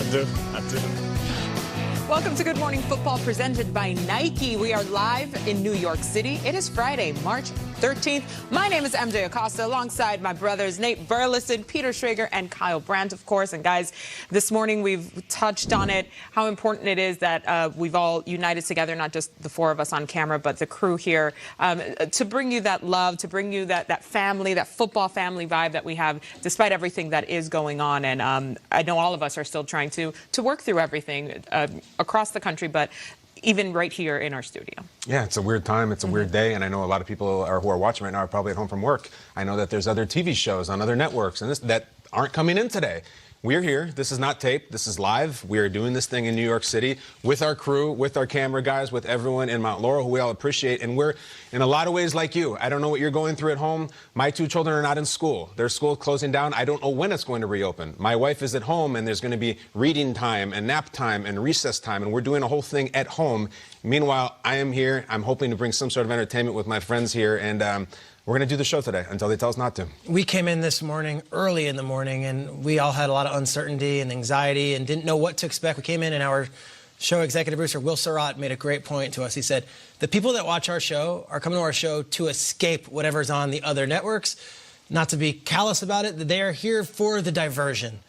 do. I do. Welcome to Good Morning Football, presented by Nike. We are live in New York City. It is Friday, March 13th. My name is MJ Acosta, alongside my brothers Nate Burleson, Peter Schrager, and Kyle Brandt, of course. And guys, this morning we've touched on it, how important it is that we've all united together, not just the four of us on camera, but the crew here, to bring you that love, to bring you that family, that football family vibe that we have, despite everything that is going on. And I know all of us are still trying to work through everything across the country, but even right here in our studio. Yeah, it's a weird time. It's a weird day. And I know a lot of people who are watching right now are probably at home from work. I know that there's other TV shows on other networks and that aren't coming in today. We're here. This is not taped. This is live. We are doing this thing in New York City with our crew, with our camera guys, with everyone in Mount Laurel who we all appreciate. And we're in a lot of ways like you. I don't know what you're going through at home. My two children are not in school. Their school closing down. I don't know when it's going to reopen. My wife is at home, and there's going to be reading time and nap time and recess time, and we're doing a whole thing at home. Meanwhile, I am here. I'm hoping to bring some sort of entertainment with my friends here, and we're going to do the show today until they tell us not to. We came in this morning, early in the morning, and we all had a lot of uncertainty and anxiety and didn't know what to expect. We came in, and our show executive producer, Will Surratt, made a great point to us. He said, the people that watch our show are coming to our show to escape whatever's on the other networks, not to be callous about it. They are here for the diversion.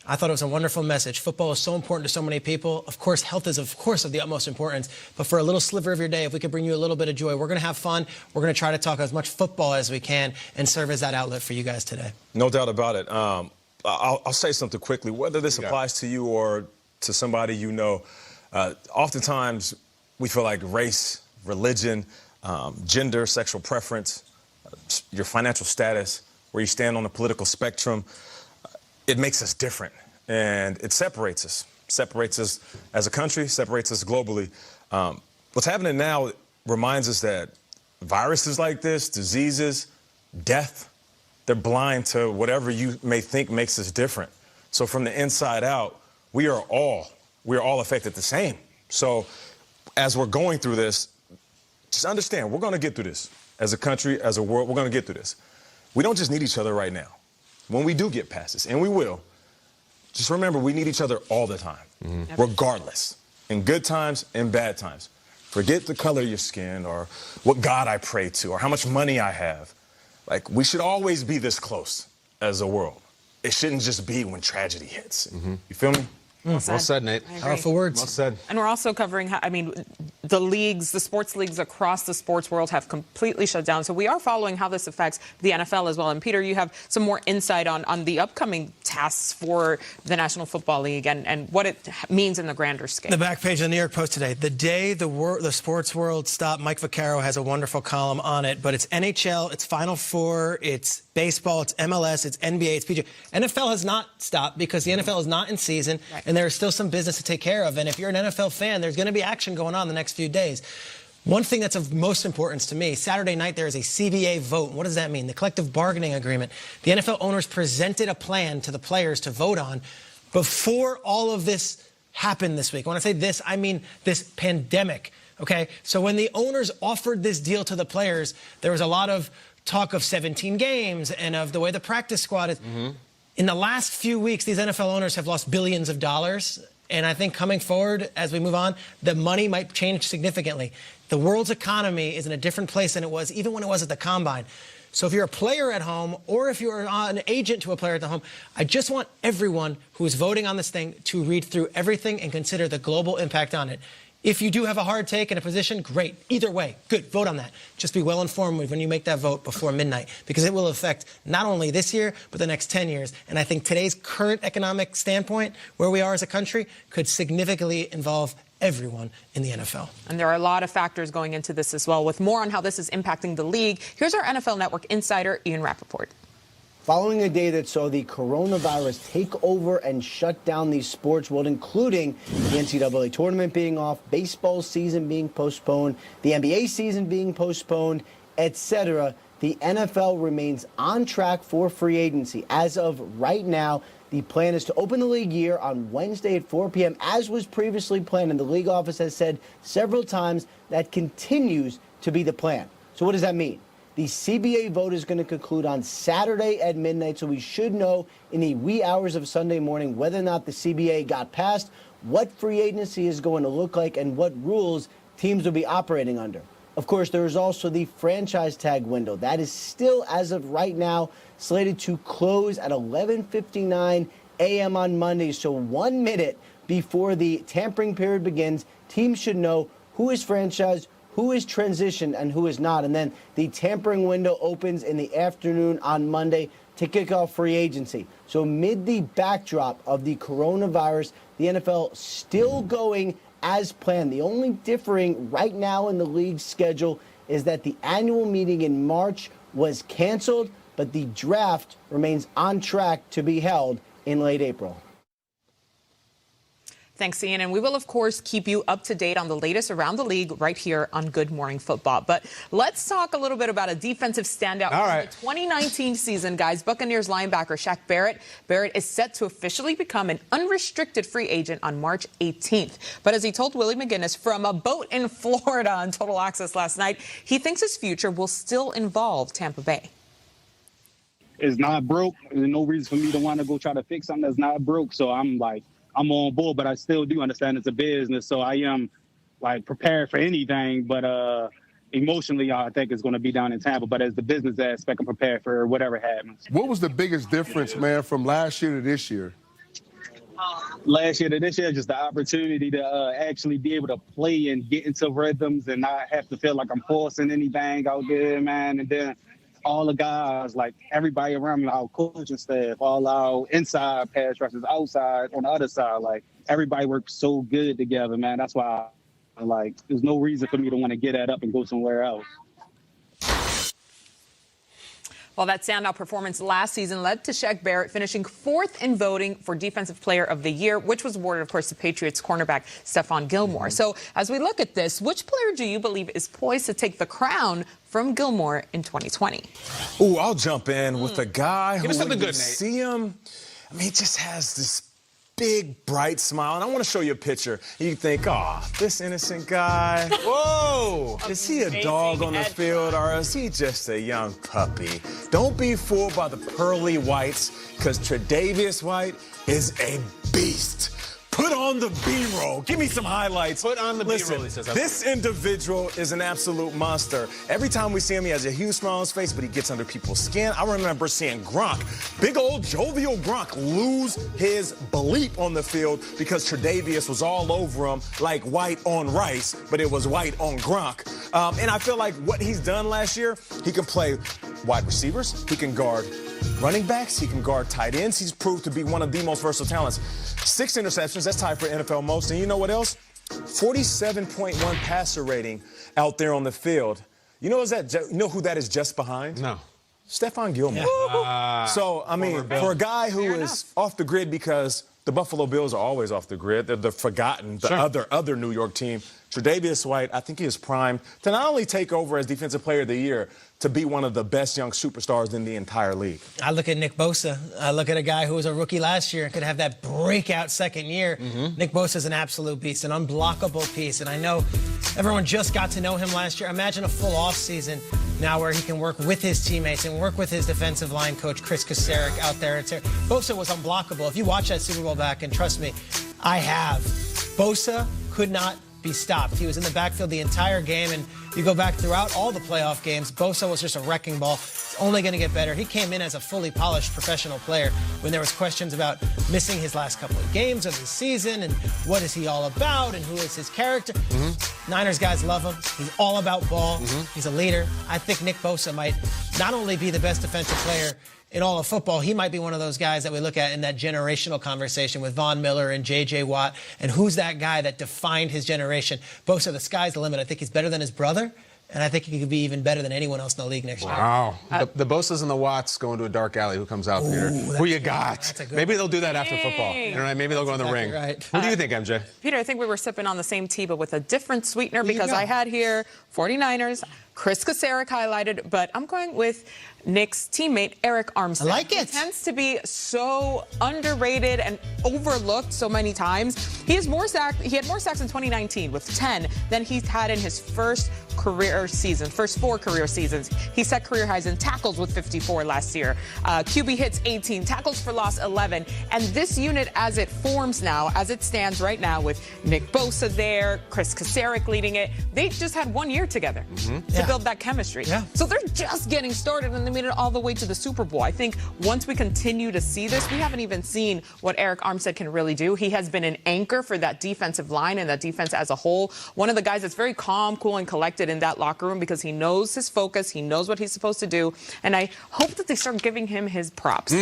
I thought it was a wonderful message. Football is so important to so many people. Of course, health is, of the utmost importance. But for a little sliver of your day, if we could bring you a little bit of joy, we're going to have fun. We're going to try to talk as much football as we can and serve as that outlet for you guys today. No doubt about it. I'll say something quickly. Whether this applies to you or to somebody you know, oftentimes we feel like race, religion, gender, sexual preference, your financial status, where you stand on the political spectrum, it makes us different, and it separates us as a country, separates us globally. What's happening now reminds us that viruses like this, diseases, death, they're blind to whatever you may think makes us different. So from the inside out, we are all affected the same. So as we're going through this, just understand, we're going to get through this. As a country, as a world, we're going to get through this. We don't just need each other right now. When we do get past this, and we will, just remember we need each other all the time, regardless, in good times and bad times. Forget the color of your skin or what God I pray to or how much money I have. Like, we should always be this close as a world. It shouldn't just be when tragedy hits. You feel me? Well said, Nate. Powerful words. Well said. And we're also covering how, the leagues, the sports leagues across the sports world have completely shut down. So we are following how this affects the NFL as well. And Peter, you have some more insight on the upcoming tasks for the National Football League and what it means in the grander scale. The back page of the New York Post today. The day the sports world stopped, Mike Vaccaro has a wonderful column on it. But it's NHL, it's Final Four, it's baseball, it's MLS, it's NBA, it's PGA. NFL has not stopped because the NFL is not in season, and there is still some business to take care of. And if you're an NFL fan, there's going to be action going on the next few days. One thing that's of most importance to me, Saturday night there is a CBA vote. What does that mean? The collective bargaining agreement. The NFL owners presented a plan to the players to vote on before all of this happened this week. When I say this, I mean this pandemic. Okay? So when the owners offered this deal to the players, there was a lot of talk of 17 games and of the way the practice squad is. In the last few weeks, these NFL owners have lost billions of dollars. And I think coming forward, as we move on, the money might change significantly. The world's economy is in a different place than it was, even when it was at the Combine. So if you're a player at home or if you're an agent to a player at the home, I just want everyone who is voting on this thing to read through everything and consider the global impact on it. If you do have a hard take in a position, great. Either way, good. Vote on that. Just be well informed when you make that vote before midnight, because it will affect not only this year, but the next 10 years. And I think today's current economic standpoint, where we are as a country, could significantly involve everyone in the NFL. And there are a lot of factors going into this as well. With more on how this is impacting the league, here's our NFL Network insider, Ian Rappaport. Following a day that saw the coronavirus take over and shut down the sports world, including the NCAA tournament being off, baseball season being postponed, the NBA season being postponed, etc., the NFL remains on track for free agency. As of right now, the plan is to open the league year on Wednesday at 4 p.m., as was previously planned, and the league office has said several times that continues to be the plan. So what does that mean? The CBA vote is going to conclude on Saturday at midnight, so we should know in the wee hours of Sunday morning whether or not the CBA got passed, what free agency is going to look like, and what rules teams will be operating under. Of course, there is also the franchise tag window. That is still, as of right now, slated to close at 11:59 a.m. on Monday. So 1 minute before the tampering period begins, teams should know who is franchised, who is transitioned, and who is not. And then the tampering window opens in the afternoon on Monday to kick off free agency. So amid the backdrop of the coronavirus, the NFL still going as planned. The only differing right now in the league's schedule is that the annual meeting in March was canceled, but the draft remains on track to be held in late April. Thanks, Ian. And we will, of course, keep you up to date on the latest around the league right here on Good Morning Football. But let's talk a little bit about a defensive standout from the 2019 season, guys. Buccaneers linebacker Shaq Barrett. Barrett is set to officially become an unrestricted free agent on March 18th. But as he told Willie McGinnis from a boat in Florida on Total Access last night, he thinks his future will still involve Tampa Bay. It's not broke. There's no reason for me to want to go try to fix something that's not broke. So I'm on board, but I still do understand it's a business. So I am prepared for anything, but emotionally, I think it's going to be down in Tampa. But as the business aspect, I'm prepared for whatever happens. What was the biggest difference, man, from last year to this year? Last year to this year, just the opportunity to actually be able to play and get into rhythms and not have to feel like I'm forcing anything out there, man. And then all the guys, everybody around me, our coaching staff, all our inside pass rushers, outside on the other side, everybody works so good together, man. That's why, there's no reason for me to want to get that up and go somewhere else. Well, that standout performance last season led to Shaq Barrett finishing 4th in voting for Defensive Player of the Year, which was awarded, of course, to Patriots cornerback Stephon Gilmore. So as we look at this, which player do you believe is poised to take the crown from Gilmore in 2020? Ooh, I'll jump in with a guy who, when you good, see him, he just has this big, bright smile. And I want to show you a picture. You think, this innocent guy. Whoa! Is he a dog on the field, or is he just a young puppy? Don't be fooled by the pearly whites, because Tre'Davious White is a beast. Put on the B-roll. Give me some highlights. Put on the Listen, B-roll, he says. This individual is an absolute monster. Every time we see him, he has a huge smile on his face, but he gets under people's skin. I remember seeing Gronk, big old jovial Gronk, lose his bleep on the field because Tre'Davious was all over him like white on rice, but it was white on Gronk. And I feel like what he's done last year, he can play wide receivers, he can guard running backs, he can guard tight ends. He's proved to be one of the most versatile talents. 6 interceptions, that's tied for NFL most. And you know what else? 47.1 passer rating out there on the field. You know who that is just behind? No. Stephon Gilmore. So, for a guy who is off the grid, because the Buffalo Bills are always off the grid, they're the forgotten, the other New York team, Tre'Davious White, I think he is primed to not only take over as Defensive Player of the Year, to be one of the best young superstars in the entire league. I look at Nick Bosa. I look at a guy who was a rookie last year and could have that breakout second year. Nick Bosa is an absolute beast, an unblockable piece. And I know everyone just got to know him last year. Imagine a full offseason now where he can work with his teammates and work with his defensive line coach, Chris Kasarik, out there. Bosa was unblockable. If you watch that Super Bowl back, and trust me, I have, Bosa could not be stopped. He was in the backfield the entire game, and you go back throughout all the playoff games, Bosa was just a wrecking ball. It's only going to get better. He came in as a fully polished professional player when there was questions about missing his last couple of games of the season and what is he all about and who is his character. Niners guys love him. He's all about ball. He's a leader. I think Nick Bosa might not only be the best defensive player in all of football, he might be one of those guys that we look at in that generational conversation with Von Miller and J.J. Watt. And who's that guy that defined his generation? Bosa, the sky's the limit. I think he's better than his brother, and I think he could be even better than anyone else in the league next year. Wow. The Bosas and the Watts go into a dark alley. Who comes out, Peter? Who you got? Maybe they'll do that after football. You know, maybe they'll go in the ring. Right. Who do you think, MJ? Peter, I think we were sipping on the same tea, but with a different sweetener, because I had here 49ers, Chris Kasarik highlighted, but I'm going with Nick's teammate, Eric Armstead. I like it. He tends to be so underrated and overlooked so many times. He had more sacks in 2019 with 10 than he's had in his first four career seasons. He set career highs in tackles with 54 last year. QB hits 18, tackles for loss 11. And this unit, as it forms now, as it stands right now with Nick Bosa there, Chris Kasarik leading it, they just had 1 year together to build that chemistry. Yeah. So they're just getting started, and they made it all the way to the Super Bowl. I think once we continue to see this, we haven't even seen what Eric Armstead can really do. He has been an anchor for that defensive line and that defense as a whole. One of the guys that's very calm, cool, and collected in that locker room because he knows his focus. He knows what he's supposed to do. And I hope that they start giving him his props.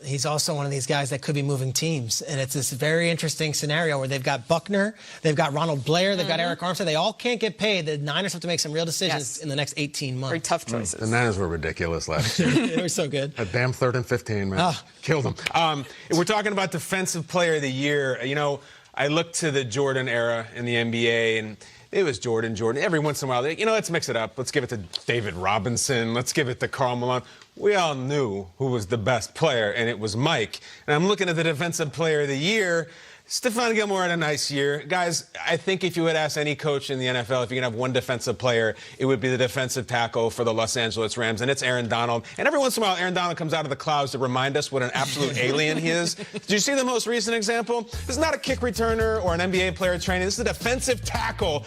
He's also one of these guys that could be moving teams. And it's this very interesting scenario where they've got Buckner, they've got Ronald Blair, they've got Eric Armstead. They all can't get paid. The Niners have to make some real decisions in the next 18 months. Very tough choices. The Niners were ridiculous last year. They were so good. A damn 3rd and 15, man. Killed them. We're talking about Defensive Player of the Year. You know, I look to the Jordan era in the NBA, and it was Jordan. Every once in a while, let's mix it up. Let's give it to David Robinson. Let's give it to Karl Malone. We all knew who was the best player, and it was Mike. And I'm looking at the Defensive Player of the Year. Stephon Gilmore had a nice year. Guys, I think if you would ask any coach in the NFL, if you can have one defensive player, it would be the defensive tackle for the Los Angeles Rams, and it's Aaron Donald. And every once in a while, Aaron Donald comes out of the clouds to remind us what an absolute alien he is. Did you see the most recent example? This is not a kick returner or an NBA player training. This is a defensive tackle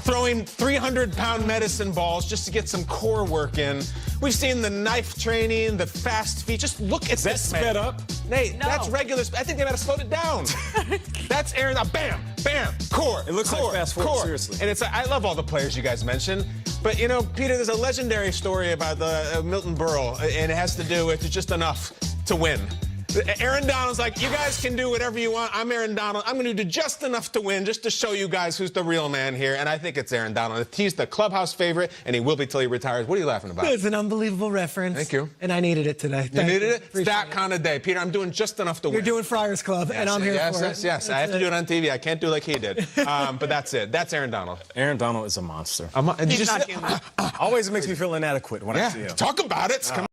throwing 300-pound medicine balls just to get some core work in. We've seen the knife training, the fast feet. Just look at this man. Sped up? Nate, that's regular. I think they might have slowed it down. That's Aaron. Bam, bam, core. It looks like fast forward, seriously. And I love all the players you guys mentioned. But, you know, Peter, there's a legendary story about the Milton Berle, and it has to do with just enough to win. Aaron Donald's like, you guys can do whatever you want. I'm Aaron Donald. I'm going to do just enough to win, just to show you guys who's the real man here. And I think it's Aaron Donald. He's the clubhouse favorite, and he will be till he retires. What are you laughing about? It's an unbelievable reference. Thank you. And I needed it today. You needed it? It's that kind of day. Peter, I'm doing just enough to win. You're doing Friars Club, and I'm here for it. Yes. I have to do it on TV. I can't do like he did. But that's it. That's Aaron Donald. Aaron Donald is a monster. He's not human. Always makes me feel inadequate when I see him. Talk about it. Come on.